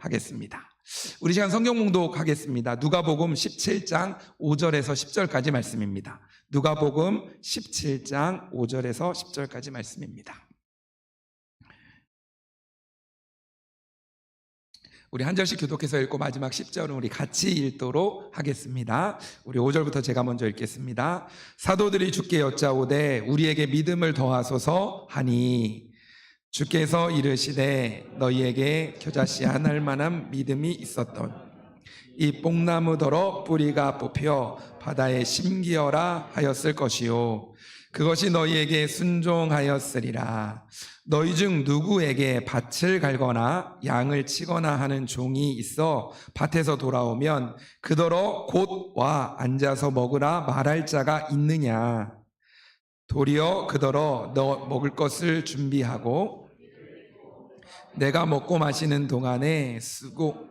하겠습니다. 우리 시간 성경 봉독하겠습니다. 누가복음 17장 5절에서 10절까지 말씀입니다. 누가복음 17장 5절에서 10절까지 말씀입니다. 우리 한 절씩 교독해서 읽고 마지막 10절은 우리 같이 읽도록 하겠습니다. 우리 5절부터 제가 먼저 읽겠습니다. 사도들이 주께 여짜오되 우리에게 믿음을 더하소서 하니 주께서 이르시되 너희에게 겨자씨 하나일 만한 믿음이 있었던 이 뽕나무더러 뿌리가 뽑혀 바다에 심기어라 하였을 것이요 그것이 너희에게 순종하였으리라. 너희 중 누구에게 밭을 갈거나 양을 치거나 하는 종이 있어 밭에서 돌아오면 그더러 곧 와 앉아서 먹으라 말할 자가 있느냐. 도리어 그더러 너 먹을 것을 준비하고 내가 먹고 마시는 동안에 쓰고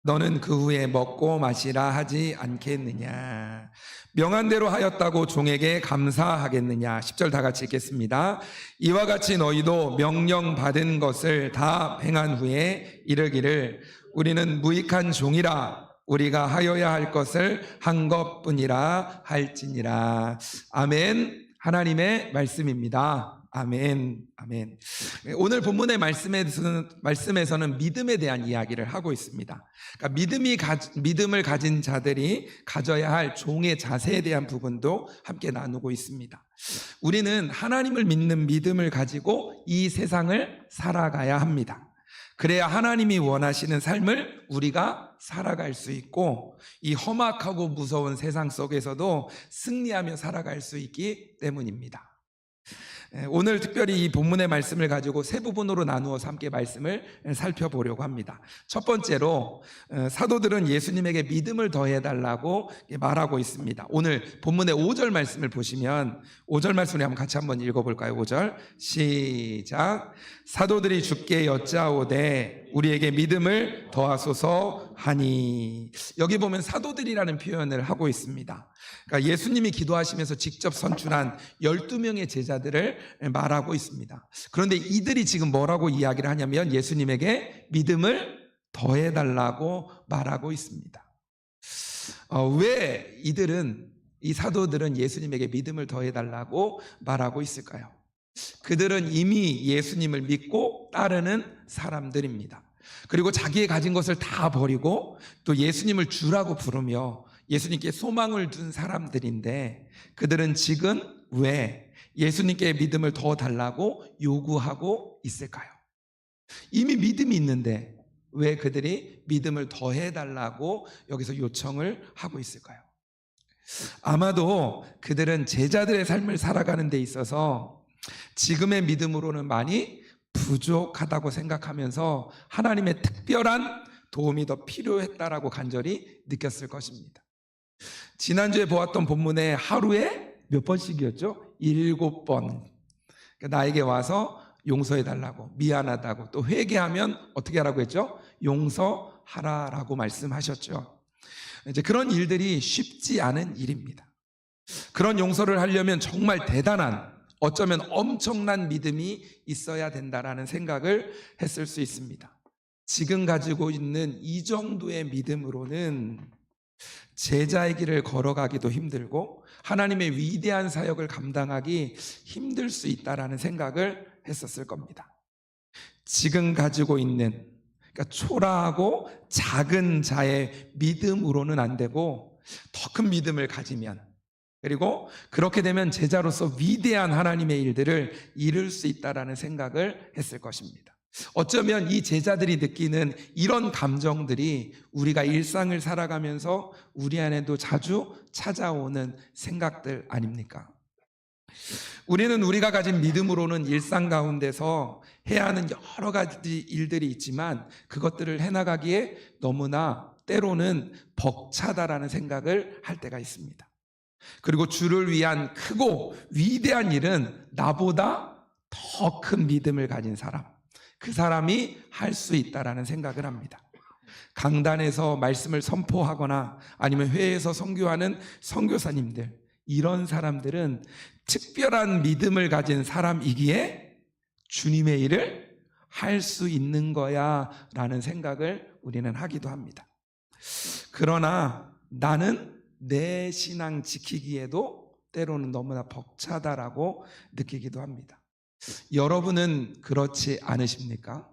너는 그 후에 먹고 마시라 하지 않겠느냐. 명한 대로 하였다고 종에게 감사하겠느냐. 10절 다 같이 읽겠습니다. 이와 같이 너희도 명령받은 것을 다 행한 후에 이르기를 우리는 무익한 종이라 우리가 하여야 할 것을 한 것뿐이라 할지니라. 아멘. 하나님의 말씀입니다. 아멘, 아멘. 오늘 본문의 말씀에서는 믿음에 대한 이야기를 하고 있습니다. 그러니까 믿음을 가진 자들이 가져야 할 종의 자세에 대한 부분도 함께 나누고 있습니다. 우리는 하나님을 믿는 믿음을 가지고 이 세상을 살아가야 합니다. 그래야 하나님이 원하시는 삶을 우리가 살아갈 수 있고 이 험악하고 무서운 세상 속에서도 승리하며 살아갈 수 있기 때문입니다. 오늘 특별히 이 본문의 말씀을 가지고 세 부분으로 나누어서 함께 말씀을 살펴보려고 합니다. 첫 번째로 사도들은 예수님에게 믿음을 더해달라고 말하고 있습니다. 오늘 본문의 5절 말씀을 보시면 5절 말씀을 같이 한번 읽어볼까요? 5절 시작. 사도들이 주께 여짜오되 우리에게 믿음을 더하소서 하니. 여기 보면 사도들이라는 표현을 하고 있습니다. 그러니까 예수님이 기도하시면서 직접 선출한 12명의 제자들을 말하고 있습니다. 그런데 이들이 지금 뭐라고 이야기를 하냐면 예수님에게 믿음을 더해달라고 말하고 있습니다. 왜 이 사도들은 예수님에게 믿음을 더해달라고 말하고 있을까요? 그들은 이미 예수님을 믿고 따르는 사람들입니다. 그리고 자기의 가진 것을 다 버리고 또 예수님을 주라고 부르며 예수님께 소망을 둔 사람들인데 그들은 지금 왜 예수님께 믿음을 더 달라고 요구하고 있을까요? 이미 믿음이 있는데 왜 그들이 믿음을 더해달라고 여기서 요청을 하고 있을까요? 아마도 그들은 제자들의 삶을 살아가는 데 있어서 지금의 믿음으로는 많이 부족하다고 생각하면서 하나님의 특별한 도움이 더 필요했다라고 간절히 느꼈을 것입니다. 지난주에 보았던 본문에 하루에 몇 번씩이었죠? 7번 나에게 와서 용서해달라고, 미안하다고, 또 회개하면 어떻게 하라고 했죠? 용서하라라고 말씀하셨죠. 이제 그런 일들이 쉽지 않은 일입니다. 그런 용서를 하려면 정말 대단한, 어쩌면 엄청난 믿음이 있어야 된다라는 생각을 했을 수 있습니다. 지금 가지고 있는 이 정도의 믿음으로는 제자의 길을 걸어가기도 힘들고 하나님의 위대한 사역을 감당하기 힘들 수 있다라는 생각을 했었을 겁니다. 지금 가지고 있는, 그러니까 초라하고 작은 자의 믿음으로는 안 되고 더 큰 믿음을 가지면, 그리고 그렇게 되면 제자로서 위대한 하나님의 일들을 이룰 수 있다라는 생각을 했을 것입니다. 어쩌면 이 제자들이 느끼는 이런 감정들이 우리가 일상을 살아가면서 우리 안에도 자주 찾아오는 생각들 아닙니까? 우리는 우리가 가진 믿음으로는 일상 가운데서 해야 하는 여러 가지 일들이 있지만 그것들을 해나가기에 너무나 때로는 벅차다라는 생각을 할 때가 있습니다. 그리고 주를 위한 크고 위대한 일은 나보다 더 큰 믿음을 가진 사람, 그 사람이 할 수 있다라는 생각을 합니다. 강단에서 말씀을 선포하거나 아니면 회의에서 선교하는 선교사님들, 이런 사람들은 특별한 믿음을 가진 사람이기에 주님의 일을 할 수 있는 거야 라는 생각을 우리는 하기도 합니다. 그러나 나는 내 신앙 지키기에도 때로는 너무나 벅차다라고 느끼기도 합니다. 여러분은 그렇지 않으십니까?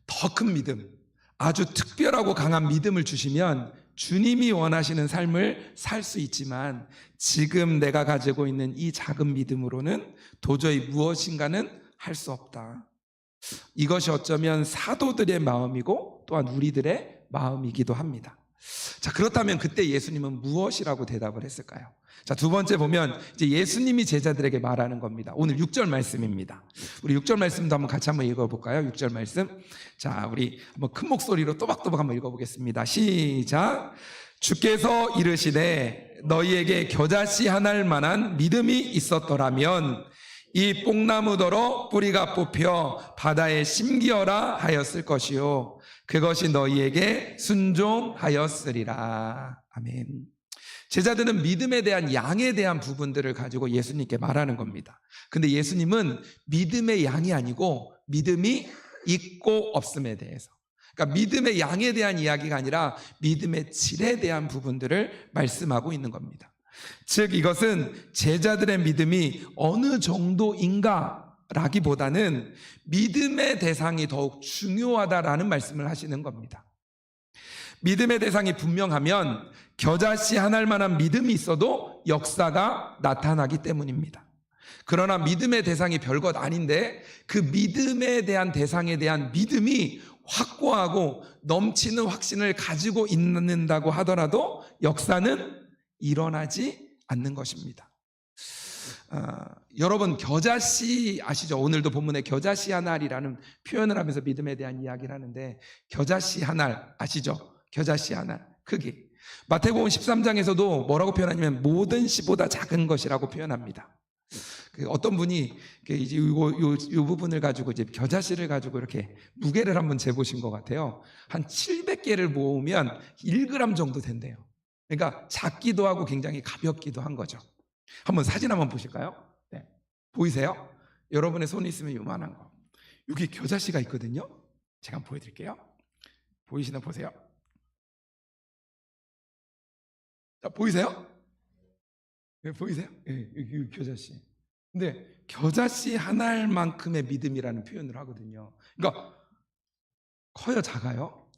더 큰 믿음, 아주 특별하고 강한 믿음을 주시면 주님이 원하시는 삶을 살 수 있지만 지금 내가 가지고 있는 이 작은 믿음으로는 도저히 무엇인가는 할 수 없다. 이것이 어쩌면 사도들의 마음이고 또한 우리들의 마음이기도 합니다. 자, 그렇다면 그때 예수님은 무엇이라고 대답을 했을까요? 자, 두 번째 보면 이제 예수님이 제자들에게 말하는 겁니다. 오늘 6절 말씀입니다. 우리 6절 말씀도 한번 같이 한번 읽어볼까요? 6절 말씀. 자, 우리 한번 큰 목소리로 또박또박 한번 읽어보겠습니다. 시작. 주께서 이르시되 너희에게 겨자씨 하나일 만한 믿음이 있었더라면 이 뽕나무더러 뿌리가 뽑혀 바다에 심기어라 하였을 것이요 그것이 너희에게 순종하였으리라. 아멘. 제자들은 믿음에 대한 양에 대한 부분들을 가지고 예수님께 말하는 겁니다. 근데 예수님은 믿음의 양이 아니고 믿음이 있고 없음에 대해서, 그러니까 믿음의 양에 대한 이야기가 아니라 믿음의 질에 대한 부분들을 말씀하고 있는 겁니다. 즉 이것은 제자들의 믿음이 어느 정도인가 라기보다는 믿음의 대상이 더욱 중요하다라는 말씀을 하시는 겁니다. 믿음의 대상이 분명하면 겨자씨 하나일 만한 믿음이 있어도 역사가 나타나기 때문입니다. 그러나 믿음의 대상이 별것 아닌데 그 믿음에 대한 대상에 대한 믿음이 확고하고 넘치는 확신을 가지고 있는다고 하더라도 역사는 일어나지 않는 것입니다. 여러분 겨자씨 아시죠? 오늘도 본문에 겨자씨 한 알이라는 표현을 하면서 믿음에 대한 이야기를 하는데 겨자씨 한 알 아시죠? 겨자씨 한 알 크기. 마태복음 13장에서도 뭐라고 표현하냐면 모든 씨보다 작은 것이라고 표현합니다. 어떤 분이 이제 이 부분을 가지고 이제 겨자씨를 가지고 이렇게 무게를 한번 재보신 것 같아요. 한 700개를 모으면 1g 정도 된대요. 그러니까 작기도 하고 굉장히 가볍기도 한 거죠. 한번 사진 한번 보실까요? 네. 보이세요? 여러분의 손에 있으면 요만한 거. 여기 겨자씨가 있거든요. 제가 한번 보여드릴게요. 보이시나 보세요. 자, 보이세요? 네, 보이세요? 네, 여기 겨자씨. 근데 겨자씨 한 알만큼의 믿음이라는 표현을 하거든요. 그러니까 커요, 작아요?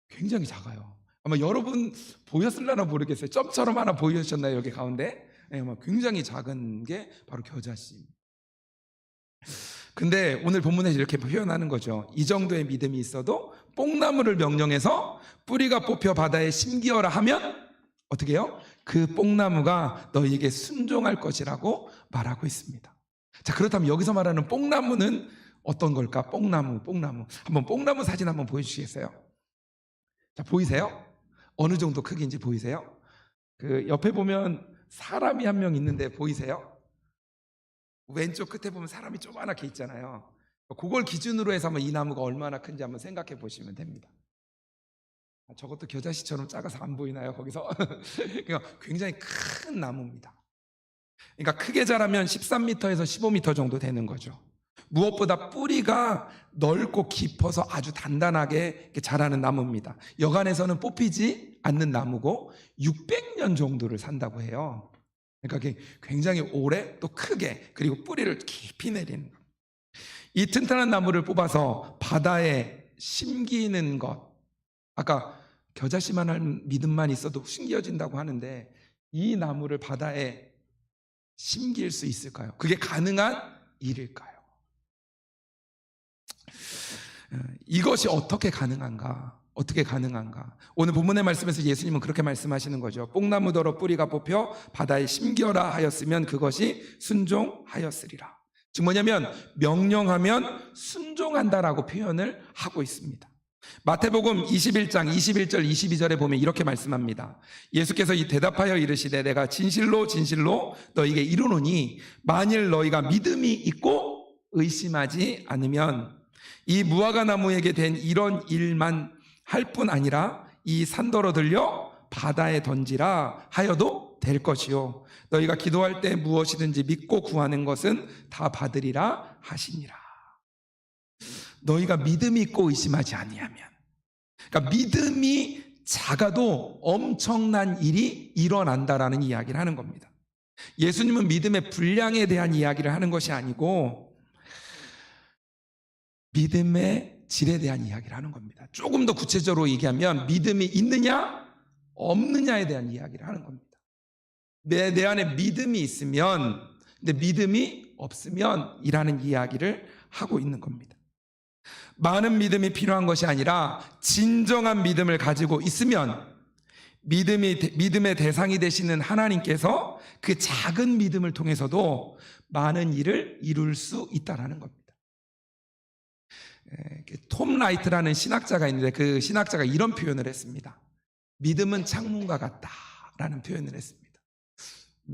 굉장히 작아요. 아마 여러분 보였을려나 모르겠어요. 점처럼 하나 보이셨나요? 여기 가운데? 네, 굉장히 작은 게 바로 겨자씨. 근데 오늘 본문에 이렇게 표현하는 거죠. 이 정도의 믿음이 있어도 뽕나무를 명령해서 뿌리가 뽑혀 바다에 심기어라 하면 어떻게 해요? 그 뽕나무가 너희에게 순종할 것이라고 말하고 있습니다. 자, 그렇다면 여기서 말하는 뽕나무는 어떤 걸까? 뽕나무. 한번 뽕나무 사진 한번 보여주시겠어요? 자, 보이세요? 어느 정도 크기인지 보이세요? 그 옆에 보면 사람이 한 명 있는데 보이세요? 왼쪽 끝에 보면 사람이 조그맣게 있잖아요. 그걸 기준으로 해서 한번 이 나무가 얼마나 큰지 한번 생각해 보시면 됩니다. 저것도 겨자씨처럼 작아서 안 보이나요? 거기서? 그러니까 굉장히 큰 나무입니다. 그러니까 크게 자라면 13m에서 15m 정도 되는 거죠. 무엇보다 뿌리가 넓고 깊어서 아주 단단하게 자라는 나무입니다. 여간에서는 뽑히지 않는 나무고 600년 정도를 산다고 해요. 그러니까 굉장히 오래 또 크게 그리고 뿌리를 깊이 내리는 것. 이 튼튼한 나무를 뽑아서 바다에 심기는 것. 아까 겨자씨만 할 믿음만 있어도 심겨진다고 하는데 이 나무를 바다에 심길 수 있을까요? 그게 가능한 일일까요? 이것이 어떻게 가능한가? 오늘 본문의 말씀에서 예수님은 그렇게 말씀하시는 거죠. 뽕나무더러 뿌리가 뽑혀 바다에 심겨라 하였으면 그것이 순종하였으리라. 즉 뭐냐면 명령하면 순종한다라고 표현을 하고 있습니다. 마태복음 21장 21절 22절에 보면 이렇게 말씀합니다. 예수께서 대답하여 이르시되 내가 진실로 너희에게 이르노니 만일 너희가 믿음이 있고 의심하지 않으면 이 무화과 나무에게 된 이런 일만 할 뿐 아니라 이 산더러 들려 바다에 던지라 하여도 될 것이요 너희가 기도할 때 무엇이든지 믿고 구하는 것은 다 받으리라 하시니라. 너희가 믿음이 있고 의심하지 아니하면. 그러니까 믿음이 작아도 엄청난 일이 일어난다라는 이야기를 하는 겁니다. 예수님은 믿음의 분량에 대한 이야기를 하는 것이 아니고 믿음의 질에 대한 이야기를 하는 겁니다. 조금 더 구체적으로 얘기하면 믿음이 있느냐 없느냐에 대한 이야기를 하는 겁니다. 내 안에 믿음이 있으면, 근데 믿음이 없으면 이라는 이야기를 하고 있는 겁니다. 많은 믿음이 필요한 것이 아니라 진정한 믿음을 가지고 있으면 믿음의 대상이 되시는 하나님께서 그 작은 믿음을 통해서도 많은 일을 이룰 수 있다는 겁니다. 톰 라이트라는 신학자가 있는데 그 신학자가 이런 표현을 했습니다. 믿음은 창문과 같다라는 표현을 했습니다.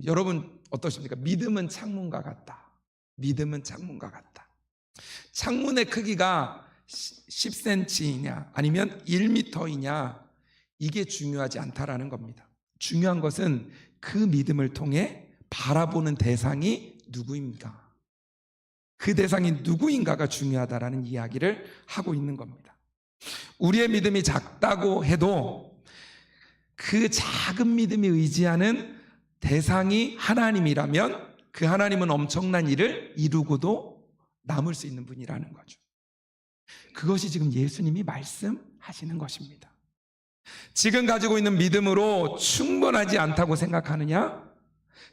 여러분 어떠십니까? 믿음은 창문과 같다. 믿음은 창문과 같다. 창문의 크기가 10cm이냐 아니면 1m이냐 이게 중요하지 않다라는 겁니다. 중요한 것은 그 믿음을 통해 바라보는 대상이 누구입니까? 그 대상이 누구인가가 중요하다라는 이야기를 하고 있는 겁니다. 우리의 믿음이 작다고 해도 그 작은 믿음이 의지하는 대상이 하나님이라면 그 하나님은 엄청난 일을 이루고도 남을 수 있는 분이라는 거죠. 그것이 지금 예수님이 말씀하시는 것입니다. 지금 가지고 있는 믿음으로 충분하지 않다고 생각하느냐?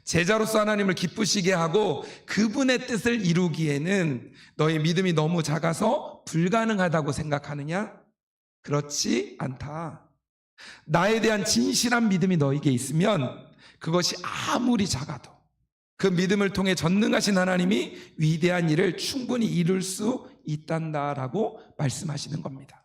제자로서 하나님을 기쁘시게 하고 그분의 뜻을 이루기에는 너의 믿음이 너무 작아서 불가능하다고 생각하느냐? 그렇지 않다. 나에 대한 진실한 믿음이 너에게 있으면 그것이 아무리 작아도 그 믿음을 통해 전능하신 하나님이 위대한 일을 충분히 이룰 수 있단다라고 말씀하시는 겁니다.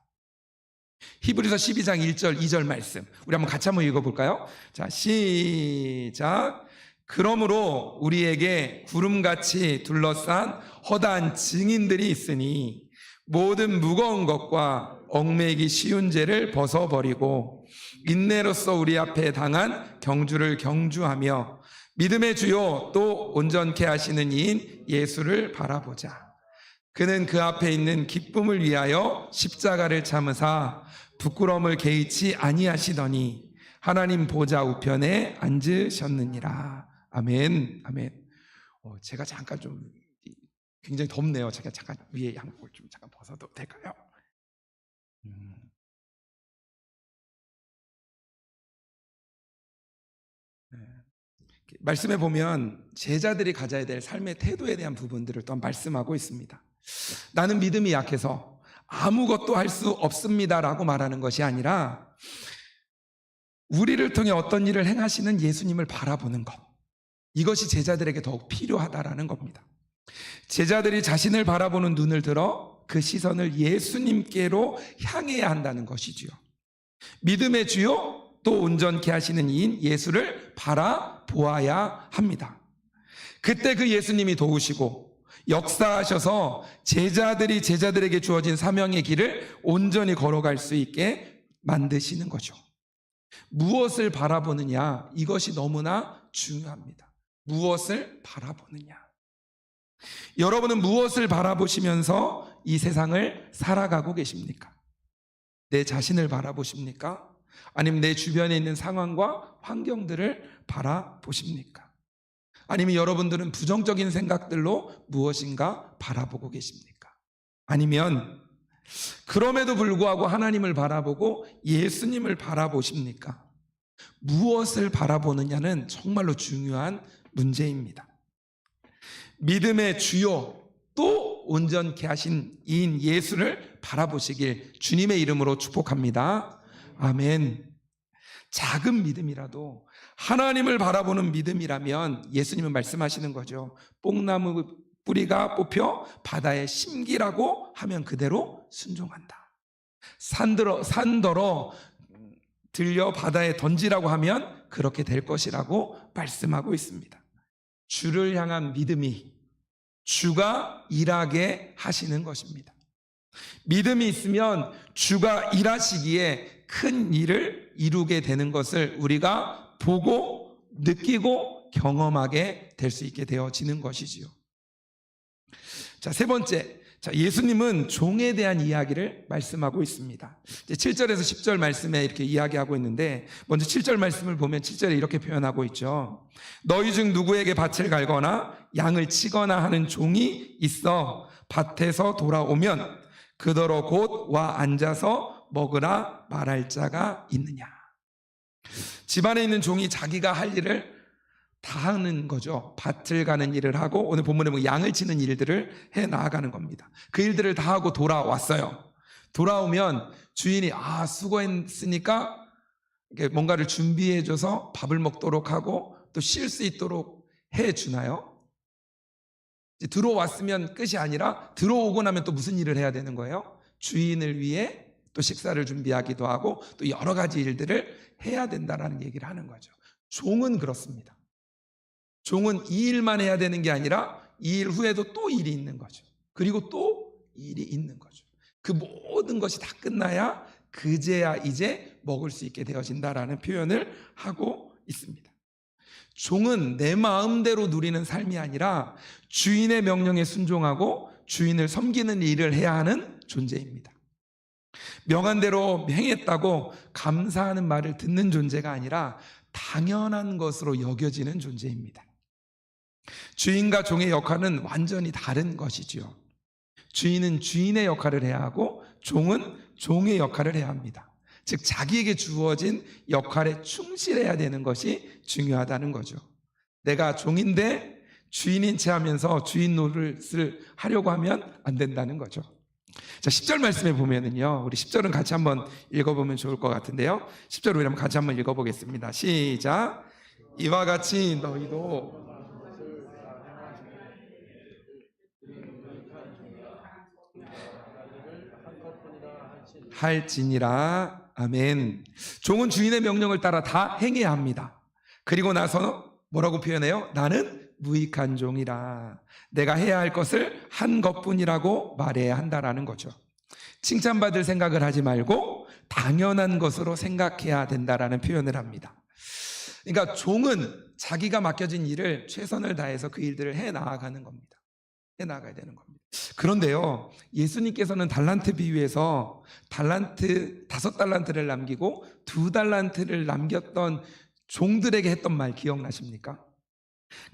히브리서 12장 1절 2절 말씀 우리 한번 같이 한번 읽어볼까요? 자, 시작. 그러므로 우리에게 구름같이 둘러싼 허다한 증인들이 있으니 모든 무거운 것과 얽매이기 쉬운 죄를 벗어버리고 인내로써 우리 앞에 당한 경주를 경주하며 믿음의 주요 또 온전케 하시는 이인 예수를 바라보자. 그는 그 앞에 있는 기쁨을 위하여 십자가를 참으사 부끄러움을 개의치 아니하시더니 하나님 보좌 우편에 앉으셨느니라. 아멘. 아멘. 제가 잠깐 좀 굉장히 덥네요. 제가 잠깐 위에 양복을 좀 잠깐 벗어도 될까요? 네. 말씀해 보면 제자들이 가져야 될 삶의 태도에 대한 부분들을 또 말씀하고 있습니다. 나는 믿음이 약해서 아무것도 할 수 없습니다라고 말하는 것이 아니라 우리를 통해 어떤 일을 행하시는 예수님을 바라보는 것, 이것이 제자들에게 더욱 필요하다라는 겁니다. 제자들이 자신을 바라보는 눈을 들어 그 시선을 예수님께로 향해야 한다는 것이지요. 믿음의 주요 또 온전케 하시는 이인 예수를 바라보아야 합니다. 그때 그 예수님이 도우시고 역사하셔서 제자들이 제자들에게 주어진 사명의 길을 온전히 걸어갈 수 있게 만드시는 거죠. 무엇을 바라보느냐, 이것이 너무나 중요합니다. 무엇을 바라보느냐. 여러분은 무엇을 바라보시면서 이 세상을 살아가고 계십니까? 내 자신을 바라보십니까? 아니면 내 주변에 있는 상황과 환경들을 바라보십니까? 아니면 여러분들은 부정적인 생각들로 무엇인가 바라보고 계십니까? 아니면 그럼에도 불구하고 하나님을 바라보고 예수님을 바라보십니까? 무엇을 바라보느냐는 정말로 중요한 문제입니다. 믿음의 주요 또 온전케 하신 이인 예수를 바라보시길 주님의 이름으로 축복합니다. 아멘. 작은 믿음이라도 하나님을 바라보는 믿음이라면 예수님은 말씀하시는 거죠. 뽕나무 뿌리가 뽑혀 바다에 심기라고 하면 그대로 순종한다. 산더러 들려 바다에 던지라고 하면 그렇게 될 것이라고 말씀하고 있습니다. 주를 향한 믿음이 주가 일하게 하시는 것입니다. 믿음이 있으면 주가 일하시기에 큰 일을 이루게 되는 것을 우리가 보고 느끼고 경험하게 될 수 있게 되어지는 것이지요. 자, 세 번째, 자, 예수님은 종에 대한 이야기를 말씀하고 있습니다. 이제 7절에서 10절 말씀에 이렇게 이야기하고 있는데, 먼저 7절 말씀을 보면 7절에 이렇게 표현하고 있죠. 너희 중 누구에게 밭을 갈거나 양을 치거나 하는 종이 있어 밭에서 돌아오면 그더러 곧 와 앉아서 먹으라 말할 자가 있느냐. 집안에 있는 종이 자기가 할 일을 다 하는 거죠. 밭을 가는 일을 하고, 오늘 본문에 보면 양을 치는 일들을 해 나아가는 겁니다. 그 일들을 다 하고 돌아왔어요. 돌아오면 주인이 수고했으니까 뭔가를 준비해줘서 밥을 먹도록 하고 또 쉴 수 있도록 해주나요? 들어왔으면 끝이 아니라 들어오고 나면 또 무슨 일을 해야 되는 거예요? 주인을 위해 또 식사를 준비하기도 하고 또 여러 가지 일들을 해야 된다라는 얘기를 하는 거죠. 종은 그렇습니다. 종은 이 일만 해야 되는 게 아니라 이 일 후에도 또 일이 있는 거죠. 그리고 또 일이 있는 거죠. 그 모든 것이 다 끝나야 그제야 이제 먹을 수 있게 되어진다라는 표현을 하고 있습니다. 종은 내 마음대로 누리는 삶이 아니라 주인의 명령에 순종하고 주인을 섬기는 일을 해야 하는 존재입니다. 명한대로 행했다고 감사하는 말을 듣는 존재가 아니라 당연한 것으로 여겨지는 존재입니다. 주인과 종의 역할은 완전히 다른 것이지요. 주인은 주인의 역할을 해야 하고 종은 종의 역할을 해야 합니다. 즉 자기에게 주어진 역할에 충실해야 되는 것이 중요하다는 거죠. 내가 종인데 주인인 채 하면서 주인 노릇을 하려고 하면 안 된다는 거죠. 자, 10절 말씀에 보면은요, 우리 10절은 같이 한번 읽어보면 좋을 것 같은데요. 10절 우리 한번 같이 한번 읽어보겠습니다. 시작. 이와 같이 너희도 할지니라. 아멘. 종은 주인의 명령을 따라 다 행해야 합니다. 그리고 나서 뭐라고 표현해요? 나는 무익한 종이라. 내가 해야 할 것을 한 것뿐이라고 말해야 한다라는 거죠. 칭찬받을 생각을 하지 말고 당연한 것으로 생각해야 된다라는 표현을 합니다. 그러니까 종은 자기가 맡겨진 일을 최선을 다해서 그 일들을 해 나아가는 겁니다. 해 나가야 되는 겁니다. 그런데요, 예수님께서는 달란트 비유에서 5달란트를 남기고 2달란트를 남겼던 종들에게 했던 말 기억나십니까?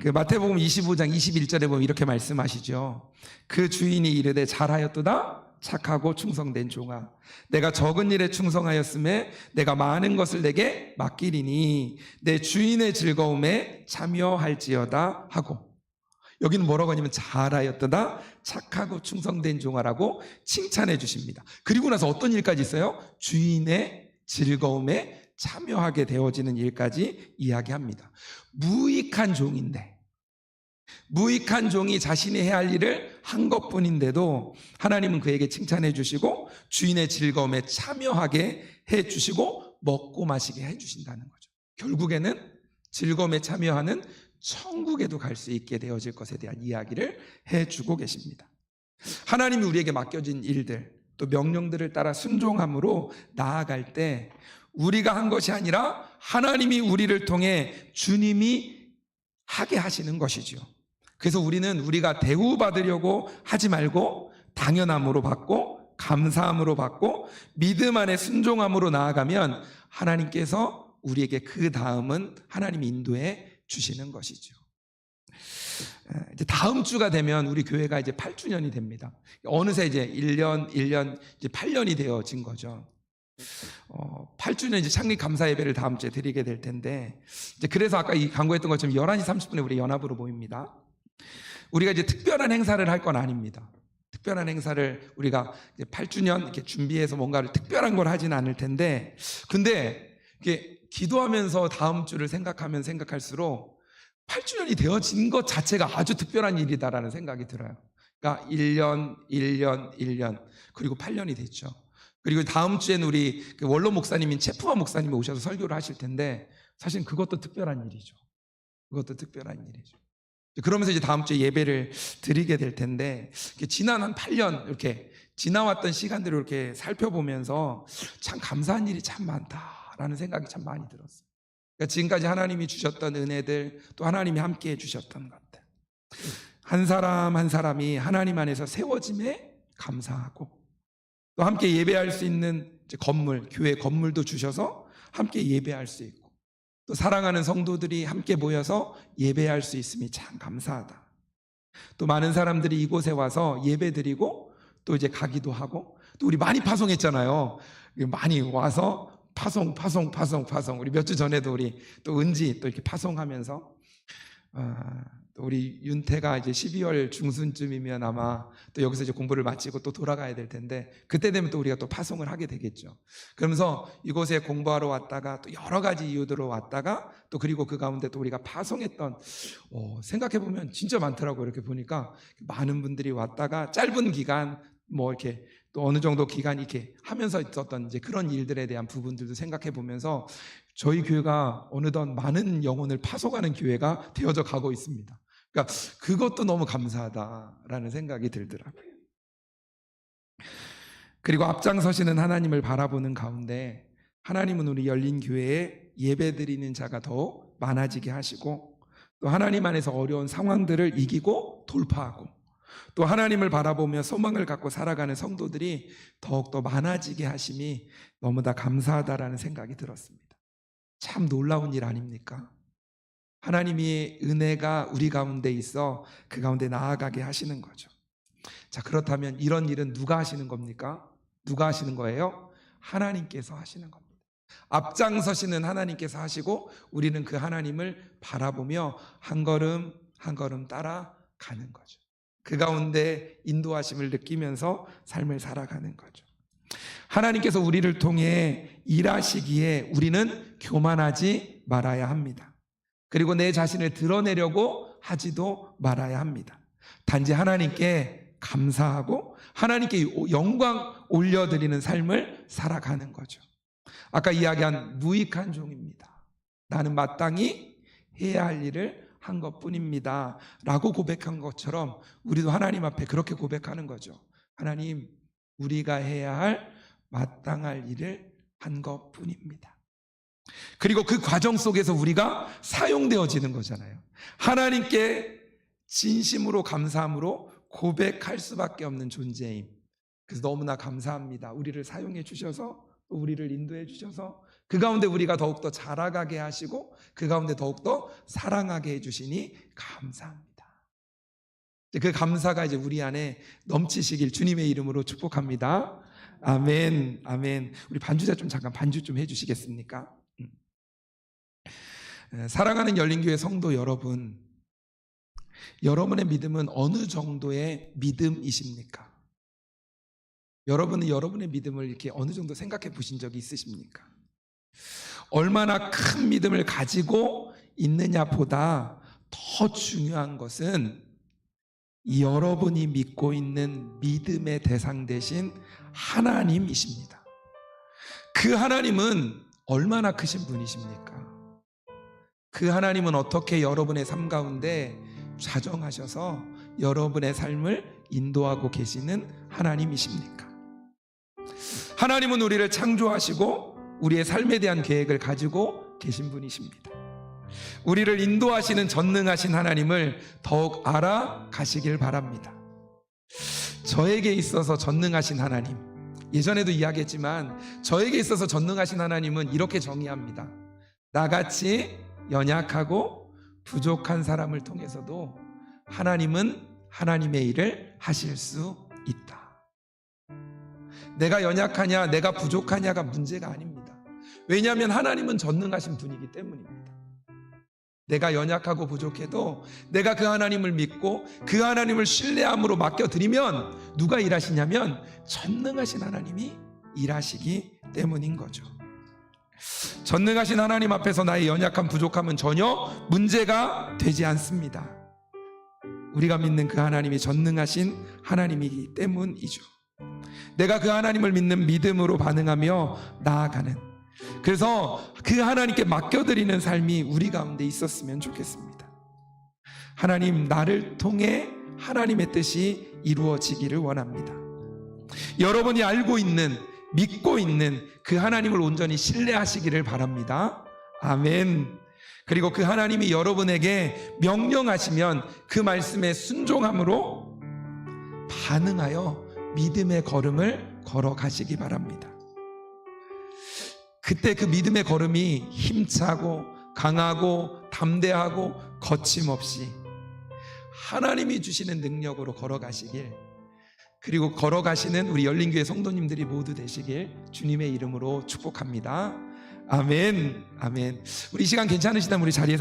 그 마태복음 25장 21절에 보면 이렇게 말씀하시죠. 그 주인이 이르되 잘하였도다 착하고 충성된 종아, 내가 적은 일에 충성하였음에 내가 많은 것을 내게 맡기리니 내 주인의 즐거움에 참여할지어다 하고, 여기는 뭐라고 하냐면 잘하였도다 착하고 충성된 종아라고 칭찬해 주십니다. 그리고 나서 어떤 일까지 있어요? 주인의 즐거움에 참여하게 되어지는 일까지 이야기합니다. 무익한 종인데, 무익한 종이 자신이 해야 할 일을 한 것뿐인데도 하나님은 그에게 칭찬해 주시고 주인의 즐거움에 참여하게 해 주시고 먹고 마시게 해 주신다는 거죠. 결국에는 즐거움에 참여하는 천국에도 갈 수 있게 되어질 것에 대한 이야기를 해주고 계십니다. 하나님이 우리에게 맡겨진 일들, 또 명령들을 따라 순종함으로 나아갈 때 우리가 한 것이 아니라 하나님이 우리를 통해 주님이 하게 하시는 것이죠. 그래서 우리는 우리가 대우받으려고 하지 말고 당연함으로 받고 감사함으로 받고 믿음 안에 순종함으로 나아가면 하나님께서 우리에게 그 다음은 하나님이 인도해 주시는 것이죠. 이제 다음 주가 되면 우리 교회가 이제 8주년이 됩니다. 어느새 이제 1년 이제 8년이 되어진 거죠. 8주년 이제 창립 감사 예배를 다음 주에 드리게 될 텐데, 이제 그래서 아까 이 광고했던 것처럼 11시 30분에 우리 연합으로 모입니다. 우리가 이제 특별한 행사를 할 건 아닙니다. 특별한 행사를 우리가 이제 8주년 이렇게 준비해서 뭔가를 특별한 걸 하진 않을 텐데, 근데 이게 기도하면서 다음 주를 생각하면 생각할수록 8주년이 되어진 것 자체가 아주 특별한 일이다라는 생각이 들어요. 그러니까 1년 그리고 8년이 됐죠. 그리고 다음 주에는 우리 원로 목사님인 체프와 목사님이 오셔서 설교를 하실 텐데, 사실 그것도 특별한 일이죠. 그것도 특별한 일이죠. 그러면서 이제 다음 주에 예배를 드리게 될 텐데, 지난 한 8년 이렇게 지나왔던 시간들을 이렇게 살펴보면서 참 감사한 일이 참 많다라는 생각이 참 많이 들었어요. 그러니까 지금까지 하나님이 주셨던 은혜들, 또 하나님이 함께 해주셨던 것들, 한 사람 한 사람이 하나님 안에서 세워짐에 감사하고, 또 함께 예배할 수 있는 건물, 교회 건물도 주셔서 함께 예배할 수 있고, 또 사랑하는 성도들이 함께 모여서 예배할 수 있음이 참 감사하다. 또 많은 사람들이 이곳에 와서 예배드리고 또 이제 가기도 하고, 또 우리 많이 파송했잖아요. 많이 와서 파송. 우리 몇 주 전에도 우리 또 은지 또 이렇게 파송하면서, 또 우리 윤태가 이제 12월 중순쯤이면 아마 또 여기서 이제 공부를 마치고 또 돌아가야 될 텐데, 그때 되면 또 우리가 또 파송을 하게 되겠죠. 그러면서 이곳에 공부하러 왔다가 또 여러 가지 이유들로 왔다가, 또 그리고 그 가운데 또 우리가 파송했던, 생각해 보면 진짜 많더라고요. 이렇게 보니까 많은 분들이 왔다가 짧은 기간 뭐 이렇게 또 어느 정도 기간 이렇게 하면서 있었던 이제 그런 일들에 대한 부분들도 생각해 보면서 저희 교회가 어느덧 많은 영혼을 파송하는 교회가 되어져 가고 있습니다. 그러니까 그것도 너무 감사하다라는 생각이 들더라고요. 그리고 앞장서시는 하나님을 바라보는 가운데, 하나님은 우리 열린 교회에 예배드리는 자가 더욱 많아지게 하시고, 또 하나님 안에서 어려운 상황들을 이기고 돌파하고, 또 하나님을 바라보며 소망을 갖고 살아가는 성도들이 더욱더 많아지게 하심이 너무나 감사하다라는 생각이 들었습니다. 참 놀라운 일 아닙니까? 하나님의 은혜가 우리 가운데 있어 그 가운데 나아가게 하시는 거죠. 자, 그렇다면 이런 일은 누가 하시는 겁니까? 누가 하시는 거예요? 하나님께서 하시는 겁니다. 앞장서시는 하나님께서 하시고, 우리는 그 하나님을 바라보며 한 걸음 한 걸음 따라가는 거죠. 그 가운데 인도하심을 느끼면서 삶을 살아가는 거죠. 하나님께서 우리를 통해 일하시기에 우리는 교만하지 말아야 합니다. 그리고 내 자신을 드러내려고 하지도 말아야 합니다. 단지 하나님께 감사하고 하나님께 영광 올려드리는 삶을 살아가는 거죠. 아까 이야기한 무익한 종입니다. 나는 마땅히 해야 할 일을 한 것뿐입니다 라고 고백한 것처럼 우리도 하나님 앞에 그렇게 고백하는 거죠. 하나님, 우리가 해야 할 마땅할 일을 한 것뿐입니다. 그리고 그 과정 속에서 우리가 사용되어지는 거잖아요. 하나님께 진심으로 감사함으로 고백할 수밖에 없는 존재임. 그래서 너무나 감사합니다. 우리를 사용해 주셔서, 우리를 인도해 주셔서 그 가운데 우리가 더욱더 자라가게 하시고 그 가운데 더욱더 사랑하게 해주시니 감사합니다. 그 감사가 이제 우리 안에 넘치시길 주님의 이름으로 축복합니다. 아멘, 아멘. 우리 반주자 좀 잠깐 반주 좀 해주시겠습니까? 사랑하는 열린교회 성도 여러분, 여러분의 믿음은 어느 정도의 믿음이십니까? 여러분은 여러분의 믿음을 이렇게 어느 정도 생각해 보신 적이 있으십니까? 얼마나 큰 믿음을 가지고 있느냐보다 더 중요한 것은 여러분이 믿고 있는 믿음의 대상 되신 하나님이십니다. 그 하나님은 얼마나 크신 분이십니까? 그 하나님은 어떻게 여러분의 삶 가운데 자정하셔서 여러분의 삶을 인도하고 계시는 하나님이십니까? 하나님은 우리를 창조하시고 우리의 삶에 대한 계획을 가지고 계신 분이십니다. 우리를 인도하시는 전능하신 하나님을 더욱 알아가시길 바랍니다. 저에게 있어서 전능하신 하나님, 예전에도 이야기했지만 저에게 있어서 전능하신 하나님은 이렇게 정의합니다. 나같이 연약하고 부족한 사람을 통해서도 하나님은 하나님의 일을 하실 수 있다. 내가 연약하냐, 내가 부족하냐가 문제가 아닙니다. 왜냐하면 하나님은 전능하신 분이기 때문입니다. 내가 연약하고 부족해도 내가 그 하나님을 믿고 그 하나님을 신뢰함으로 맡겨드리면 누가 일하시냐면 전능하신 하나님이 일하시기 때문인 거죠. 전능하신 하나님 앞에서 나의 연약함, 부족함은 전혀 문제가 되지 않습니다. 우리가 믿는 그 하나님이 전능하신 하나님이기 때문이죠. 내가 그 하나님을 믿는 믿음으로 반응하며 나아가는, 그래서 그 하나님께 맡겨드리는 삶이 우리 가운데 있었으면 좋겠습니다. 하나님, 나를 통해 하나님의 뜻이 이루어지기를 원합니다. 여러분이 알고 있는, 믿고 있는 그 하나님을 온전히 신뢰하시기를 바랍니다. 아멘. 그리고 그 하나님이 여러분에게 명령하시면 그 말씀에 순종함으로 반응하여 믿음의 걸음을 걸어가시기 바랍니다. 그때 그 믿음의 걸음이 힘차고 강하고 담대하고 거침없이 하나님이 주시는 능력으로 걸어가시길, 그리고 걸어가시는 우리 열린교회 성도님들이 모두 되시길 주님의 이름으로 축복합니다. 아멘. 아멘. 우리 이 시간 괜찮으시다면 우리 자리에서